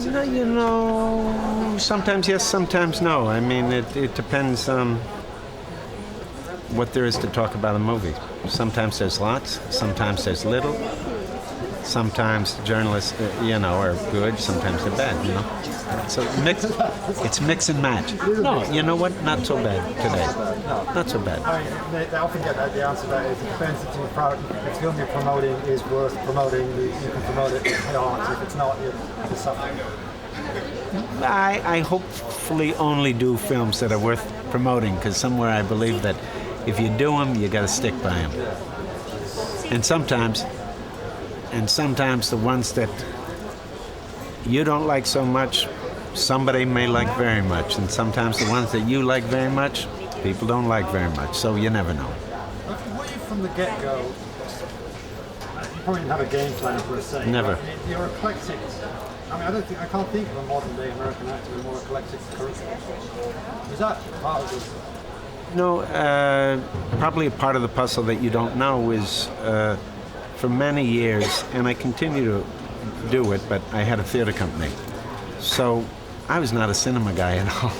No, you know, sometimes yes, sometimes no. I mean, it depends on what there is to talk about in a movie. Sometimes there's lots, sometimes there's little. Sometimes journalists, are good, sometimes they're bad, So it's mix and match. No, you know what? Not so bad today. Not so bad. I mean, they often get the answer that it depends if the film you're promoting is worth promoting, you can promote it if not. If it's not, you're suffering. I hopefully only do films that are worth promoting, because somewhere I believe that if you do them, you got to stick by them. And sometimes the ones that you don't like so much, somebody may like very much. And sometimes the ones that you like very much, people don't like very much. So you never know. Were you from the get-go? You probably didn't have a game plan per se. Never. You're eclectic. I mean, I can't think of a modern-day American actor with more eclectic career. Is that part of this? No, probably a part of the puzzle that you don't know is for many years, and I continue to do it, but I had a theater company. So I was not a cinema guy at all.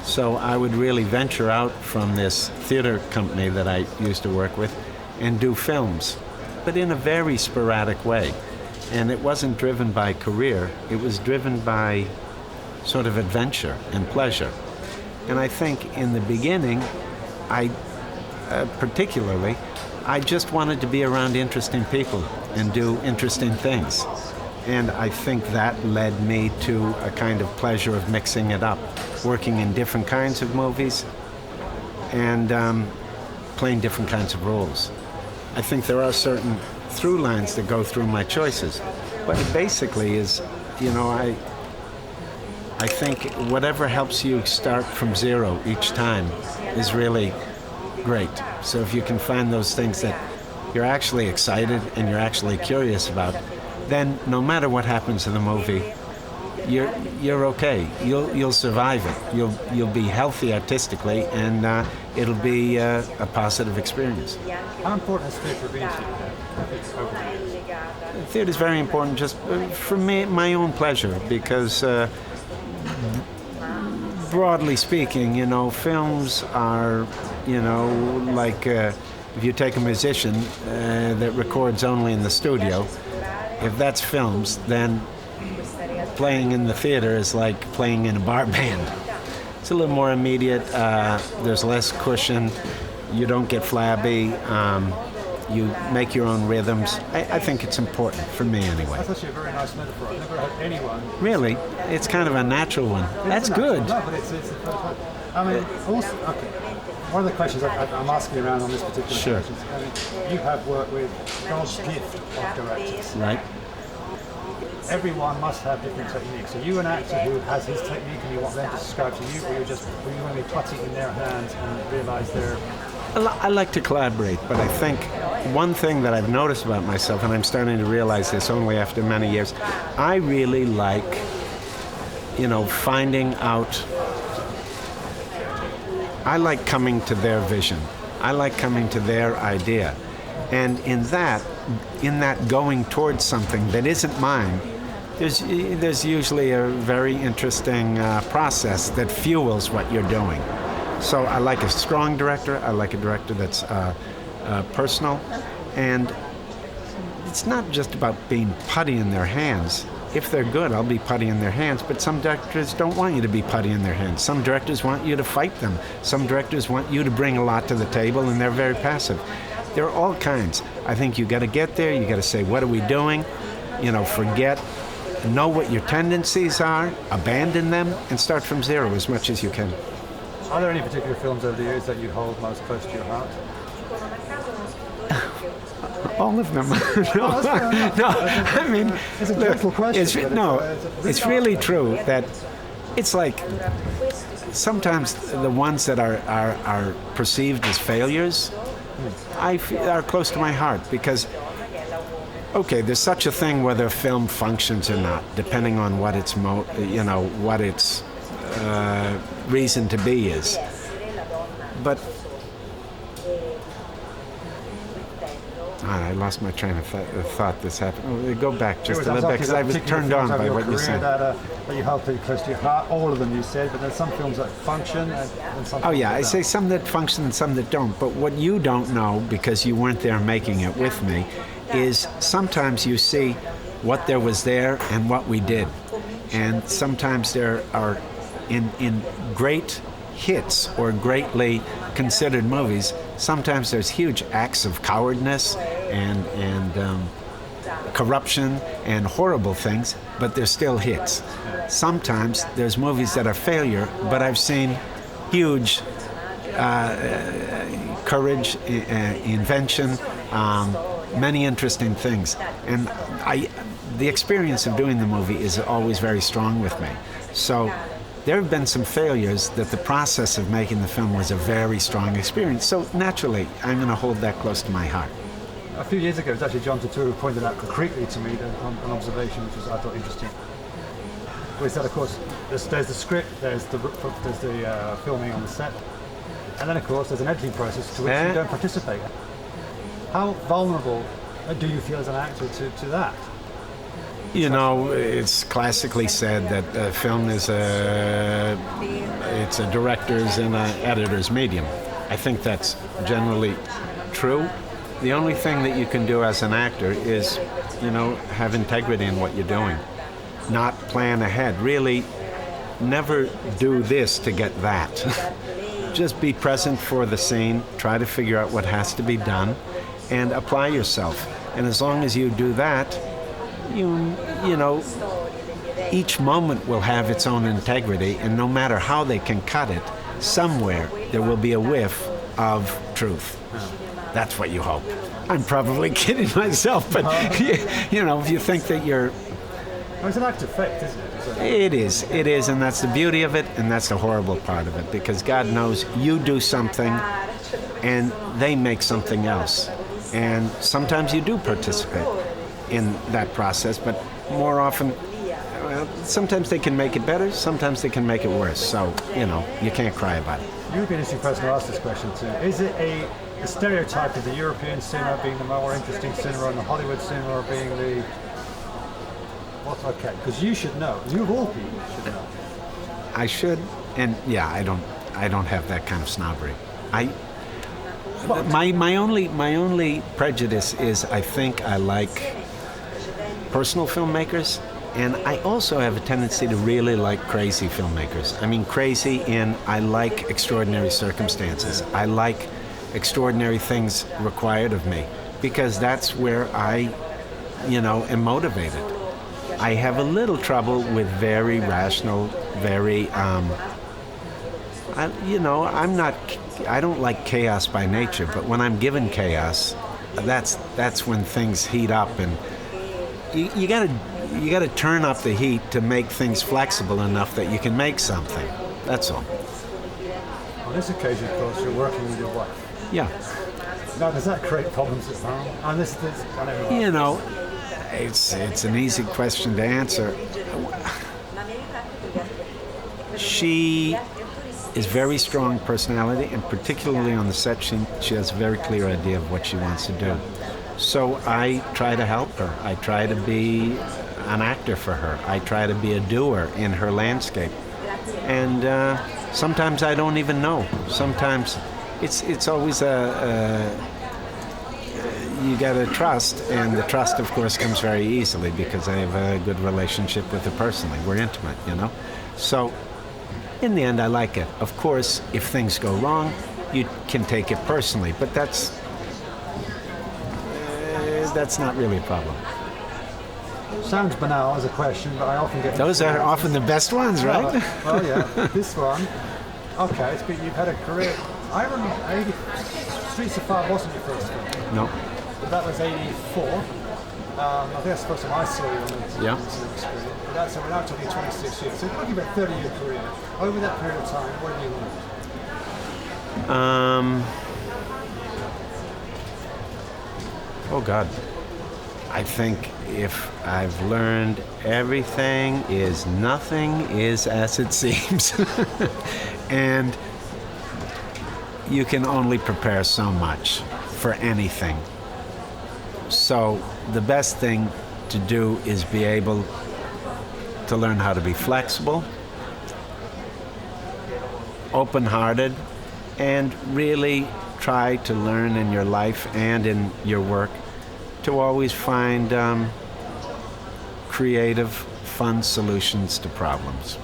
So I would really venture out from this theater company that I used to work with and do films, but in a very sporadic way. And it wasn't driven by career, it was driven by sort of adventure and pleasure. And I think in the beginning, particularly, I just wanted to be around interesting people and do interesting things. And I think that led me to a kind of pleasure of mixing it up, working in different kinds of movies and playing different kinds of roles. I think there are certain through lines that go through my choices, but it basically is, I think whatever helps you start from zero each time is really great. So if you can find those things that you're actually excited and you're actually curious about, then no matter what happens in the movie, you're okay. You'll survive it. You'll be healthy artistically, and it'll be a positive experience. How important is theatre being to you? Theatre is very important, just for me, my own pleasure, because broadly speaking, films are, like if you take a musician that records only in the studio, if that's films, then playing in the theater is like playing in a bar band. It's a little more immediate, there's less cushion, you don't get flabby, you make your own rhythms. I think it's important, for me anyway. That's actually a very nice metaphor. I've never heard anyone... Really? It's kind of a natural one. That's good. No, but it's the first one. I mean, also, okay. One of the questions I'm asking around on this particular Sure. question is, you have worked with God's gift of directors. Right. Everyone must have different techniques. Are you an actor who has his technique and you want them to subscribe to you, or you want to be putting in their hands and realise they're... I like to collaborate, but I think one thing that I've noticed about myself, and I'm starting to realize this only after many years, I really like, finding out. I like coming to their vision. I like coming to their idea. And in that going towards something that isn't mine, there's usually a very interesting process that fuels what you're doing. So I like a strong director. I like a director that's personal. And it's not just about being putty in their hands. If they're good, I'll be putty in their hands. But some directors don't want you to be putty in their hands. Some directors want you to fight them. Some directors want you to bring a lot to the table, and they're very passive. There are all kinds. I think you got to get there. You got to say, what are we doing? Know what your tendencies are, abandon them, and start from zero as much as you can. Are there any particular films over the years that you hold most close to your heart? All of them. I mean, it's a difficult question. It's really true that it's like sometimes the ones that are perceived as failures, are close to my heart because, okay, there's such a thing whether a film functions or not, depending on what its what its reason to be is. But I lost my train of thought. This happened. Oh, go back just a little bit because I was particular turned on films over by your what you career said. that you held pretty close to your heart. All of them, you said, but there's some films that function and some. Oh yeah, films I that say don't. some that function and some that don't. But what you don't know, because you weren't there making it with me, is sometimes you see what there was there and what we did. And sometimes there are, in great hits or greatly considered movies, sometimes there's huge acts of cowardness and corruption and horrible things, but they're still hits. Sometimes there's movies that are failure, but I've seen huge courage, invention, many interesting things. And the experience of doing the movie is always very strong with me. So there have been some failures that the process of making the film was a very strong experience. So naturally, I'm going to hold that close to my heart. A few years ago, it was actually John Turturro who pointed out concretely to me an observation which I thought interesting. He said, of course, there's the script, there's the filming on the set, and then, of course, there's an editing process to which you don't participate. How vulnerable do you feel as an actor to that? You know, it's classically said that film is it's a director's and an editor's medium. I think that's generally true. The only thing that you can do as an actor is, have integrity in what you're doing. Not plan ahead. Really, never do this to get that. Just be present for the scene, try to figure out what has to be done, and apply yourself. And as long as you do that, each moment will have its own integrity, and no matter how they can cut it, somewhere there will be a whiff of truth. That's what you hope. I'm probably kidding myself, but if you think that you're... It's an act of faith, isn't it? It is, and that's the beauty of it, and that's the horrible part of it, because God knows you do something, and they make something else. And sometimes you do participate in that process, but more often, sometimes they can make it better, sometimes they can make it worse. So, you can't cry about it. You'd be an interesting person to ask this question to. Is it a stereotype of the European cinema being the more interesting cinema and the Hollywood cinema being the... Okay, because you should know. You of all people should know. I should, and I don't have that kind of snobbery. My only prejudice is I think I like personal filmmakers, and I also have a tendency to really like crazy filmmakers. I mean, crazy in I like extraordinary circumstances. I like extraordinary things required of me, because that's where I, am motivated. I have a little trouble with very rational, very, I don't like chaos by nature, but when I'm given chaos, that's when things heat up, and you gotta turn up the heat to make things flexible enough that you can make something. That's all. On this occasion, of course, you're working with your wife. Yeah. Now, does that create problems at home? I don't know. It's an easy question to answer. She is very strong personality, and particularly on the set, she has a very clear idea of what she wants to do. So I try to help her. I try to be an actor for her. I try to be a doer in her landscape. And sometimes I don't even know. Sometimes it's always you gotta trust, and the trust, of course, comes very easily because I have a good relationship with her personally. We're intimate, So, in the end, I like it. Of course, if things go wrong, you can take it personally, but that's not really a problem. Sounds banal as a question, but I often get... Those are often the best ones, right? Well, yeah. This one, okay, you've had a career. I remember Streets of Fire wasn't your first film. No. But that was 84. I think that's the first time I saw you on the screen. But we're now talking 26 years. So you're talking about a 30-year career. Over that period of time, what have you learned? Oh, God. I think if I've learned everything is nothing is as it seems. And you can only prepare so much for anything. So the best thing to do is be able to learn how to be flexible, open-hearted, and really try to learn in your life and in your work to always find creative, fun solutions to problems.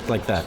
Like that.